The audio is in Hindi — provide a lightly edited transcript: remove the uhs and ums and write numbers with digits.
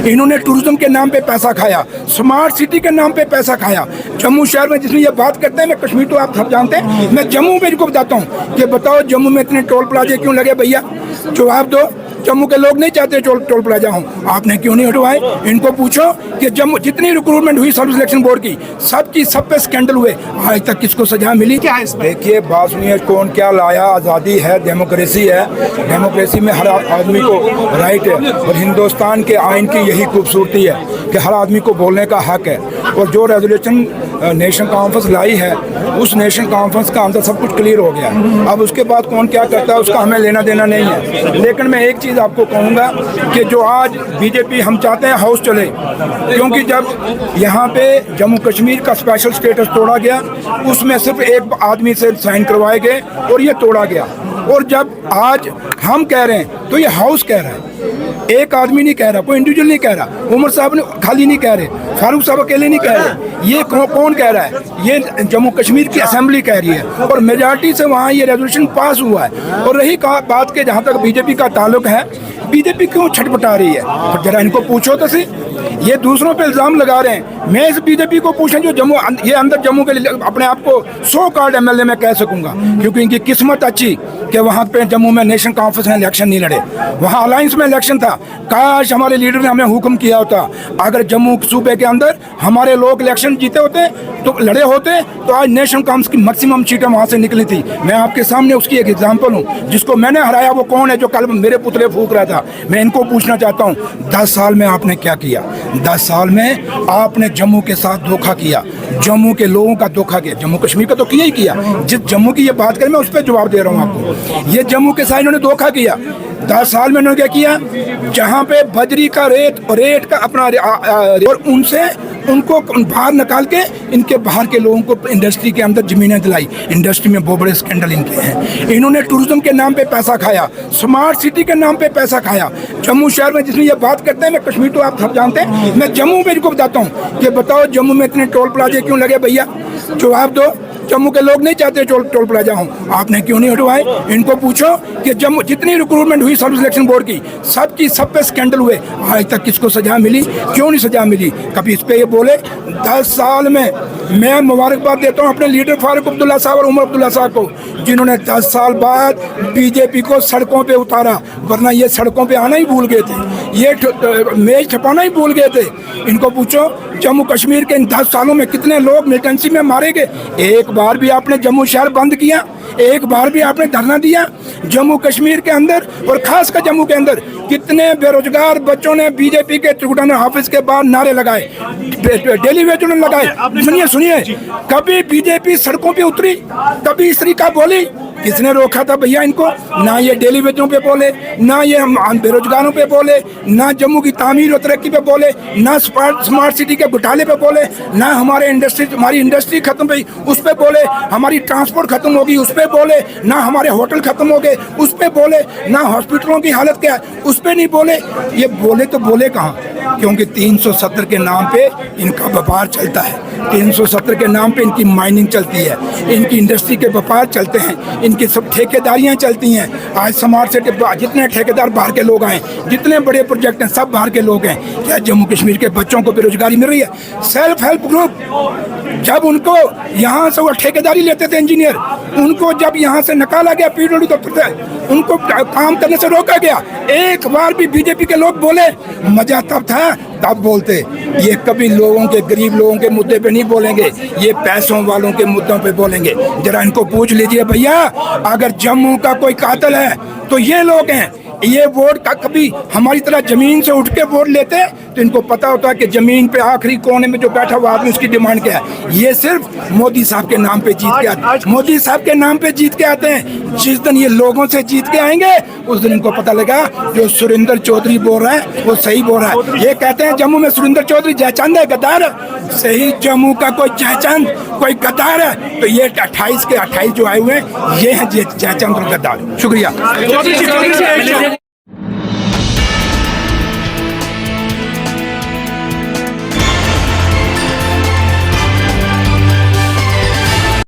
इन्होंने टूरिज्म के नाम पे पैसा खाया, स्मार्ट सिटी के नाम पे पैसा खाया। जम्मू शहर में जिसमें ये बात करते हैं, मैं कश्मीर तो आप सब जानते हैं, मैं जम्मू में इनको बताता हूँ कि बताओ जम्मू में इतने टोल प्लाजे क्यों लगे भैया, जवाब दो। जम्मू के लोग नहीं चाहते टोल प्लाजा हो, आपने क्यों नहीं हटवाए? इनको पूछो कि जम्मू जितनी रिक्रूटमेंट हुई सर्विस सिलेक्शन बोर्ड की, सब पे स्कैंडल हुए, आज तक किसको सजा मिली? क्या है इसमें? देखिए बात सुनिए, कौन क्या लाया, आज़ादी है, डेमोक्रेसी है, डेमोक्रेसी में हर आदमी को राइट है, और हिंदुस्तान के आइन की यही खूबसूरती है कि हर आदमी को बोलने का हक है। और जो रेजोल्यूशन नेशनल कॉन्फ्रेंस लाई है, उस नेशनल कॉन्फ्रेंस का अंदर सब कुछ क्लियर हो गया। अब उसके बाद कौन क्या करता है उसका हमें लेना देना नहीं है। लेकिन मैं एक चीज़ आपको कहूँगा कि जो आज बीजेपी हम चाहते हैं हाउस चले, क्योंकि जब यहाँ पे जम्मू कश्मीर का स्पेशल स्टेटस तोड़ा गया, उसमें सिर्फ एक आदमी से साइन करवाए गए और ये तोड़ा गया। और जब आज हम कह रहे हैं तो ये हाउस कह रहा है, एक आदमी नहीं कह रहा, कोई इंडिविजुअल नहीं कह रहा, उमर साहब ने खाली नहीं कह रहे, फारूक साहब अकेले नहीं कह रहे, ये कौन कह रहा है? ये जम्मू कश्मीर की असेंबली कह रही है, और मेजॉरिटी से वहाँ ये रेजोल्यूशन पास हुआ है। और रही बात के जहाँ तक बीजेपी का ताल्लुक है, बीजेपी क्यों छटपटा रही है? और जरा इनको पूछो तो सही, ये दूसरों पे इल्जाम लगा रहे हैं। मैं इस बीजेपी को पूछूं जो जम्मू ये अंदर जम्मू के अपने आप को 100 कार्ड एमएलए में कह सकूंगा, क्योंकि इनकी किस्मत अच्छी कि वहाँ पे जम्मू में नेशनल कॉन्फ्रेंस में इलेक्शन नहीं लड़े, वहाँ अलायंस में इलेक्शन था। काश हमारे लीडर ने हमें हुक्म किया होता, अगर जम्मू सूबे के अंदर हमारे लोग इलेक्शन जीते होते तो लड़े होते तो आज नेशनल कॉन्फ्रेंस की मैक्सिमम सीटें वहाँ से निकली थी। मैं आपके सामने उसकी एक एग्जाम्पल हूँ। जिसको मैंने हराया वो कौन है जो कल मेरे पुतले फूक रहा था? मैं इनको पूछना चाहता हूँ, 10 साल में आपने क्या किया? 10 साल में आपने जम्मू के साथ धोखा किया, जम्मू के लोगों का धोखा किया, जम्मू कश्मीर का तो किया ही किया। जिस जम्मू की ये बात करें मैं उस पर जवाब दे रहा हूँ आपको। ये जम्मू के साथ इन्होंने धोखा किया। 10 साल में इन्होंने क्या किया? जहाँ पे बजरी का रेट का अपना और उनसे उनको बाहर निकाल के इनके बाहर के लोगों को इंडस्ट्री के अंदर जमीनें दिलाई। इंडस्ट्री में बहुत बड़े स्कैंडल इनके हैं। इन्होंने टूरिज्म के नाम पे पैसा खाया, स्मार्ट सिटी के नाम पे पैसा खाया। जम्मू शहर में जिसमें ये बात करते हैं, मैं कश्मीर तो आप सब जानते हैं, मैं जम्मू में इनको बताता हूँ कि बताओ जम्मू में इतने टोल प्लाजे क्यों लगे भैया, जवाब दो। जम्मू के लोग नहीं चाहते टोल प्लाजा हो, आपने क्यों नहीं हटवाए? इनको पूछो कि जम्मू जितनी रिक्रूटमेंट हुई सर्विस सिलेक्शन बोर्ड की, सब पे स्कैंडल हुए, आज तक किसको सजा मिली? क्यों नहीं सजा मिली? कभी इस पे ये बोले? 10 साल में मैं मुबारकबाद देता हूँ अपने लीडर फारूक अब्दुल्ला साहब और उमर अब्दुल्ला साहब को, जिन्होंने 10 साल बाद बीजेपी को सड़कों पे उतारा, वरना ये सड़कों पे आना ही भूल गए थे, ये मेज छपाना ही भूल गए थे। इनको पूछो जम्मू कश्मीर के इन 10 सालों में कितने लोग मिलिटेंसी में मारे गए? एक बार भी आपने जम्मू शहर बंद किया? एक बार भी आपने धरना दिया? जम्मू कश्मीर के अंदर और खासकर जम्मू के अंदर कितने बेरोजगार बच्चों ने बीजेपी के त्रिकुटाना ऑफिस के बाहर नारे लगाए, डेली वेज उन्होंने लगाए। सुनिए, कभी बीजेपी सड़कों पे उतरी? कभी इस तरीका बोली? किसने रोका था भैया इनको? ना ये डेली वेजों पे बोले, ना ये बेरोजगारों पे बोले, ना जम्मू की तामीर और तरक्की पे बोले, ना स्मार्ट सिटी के घोटाले पे बोले, ना हमारी इंडस्ट्री खत्म हुई उस पे बोले, हमारी ट्रांसपोर्ट खत्म होगी उस पे बोले, ना हमारे होटल खत्म हो गए उस पे बोले, ना हॉस्पिटलों की हालत क्या है उस पे नहीं बोले। ये बोले तो बोले कहाँ? क्योंकि 370 के नाम पे इनका व्यापार चलता है, 370 के नाम पे इनकी माइनिंग चलती है, इनकी इंडस्ट्री के व्यापार चलते हैं, इनकी सब ठेकेदारियां चलती हैं। आज स्मार्ट सिटी जितने ठेकेदार बाहर के लोग आए, जितने बड़े प्रोजेक्ट हैं सब बाहर के लोग हैं। क्या जम्मू कश्मीर के बच्चों को बेरोजगारी मिल रही है? सेल्फ हेल्प ग्रुप जब उनको यहाँ से वो ठेकेदारी लेते थे इंजीनियर, उनको जब यहाँ से निकाला गया पीडब्ल्यू दफ्तर से, उनको काम करने से रोका गया। एक बार भी बीजेपी के लोग बोले? मजा तब था तब बोलते। ये कभी लोगों के, गरीब लोगों के मुद्दे पे नहीं बोलेंगे, ये पैसों वालों के मुद्दों पे बोलेंगे। जरा इनको पूछ लीजिए भैया, अगर जम्मू का कोई कातिल है तो ये लोग हैं। ये वोट का कभी हमारी तरह जमीन से उठ के वोट लेते तो इनको पता होता कि जमीन पे आखिरी कोने में जो बैठा हुआ आदमी उसकी डिमांड क्या है। ये सिर्फ मोदी साहब के नाम पे जीत के आते, मोदी साहब के नाम पे जीत के आते हैं। जिस दिन ये लोगों से जीत के आएंगे उस दिन इनको पता लगा जो सुरेंद्र चौधरी बोल रहा है वो सही बोल रहा है। ये कहते हैं जम्मू में सुरेंद्र चौधरी जयचंद है, गद्दार है। सही जम्मू का कोई जयचंद कोई गद्दार है तो ये 28 के 28 जो आए हुए हैं ये हैं जयचंद और गद्दार। शुक्रिया।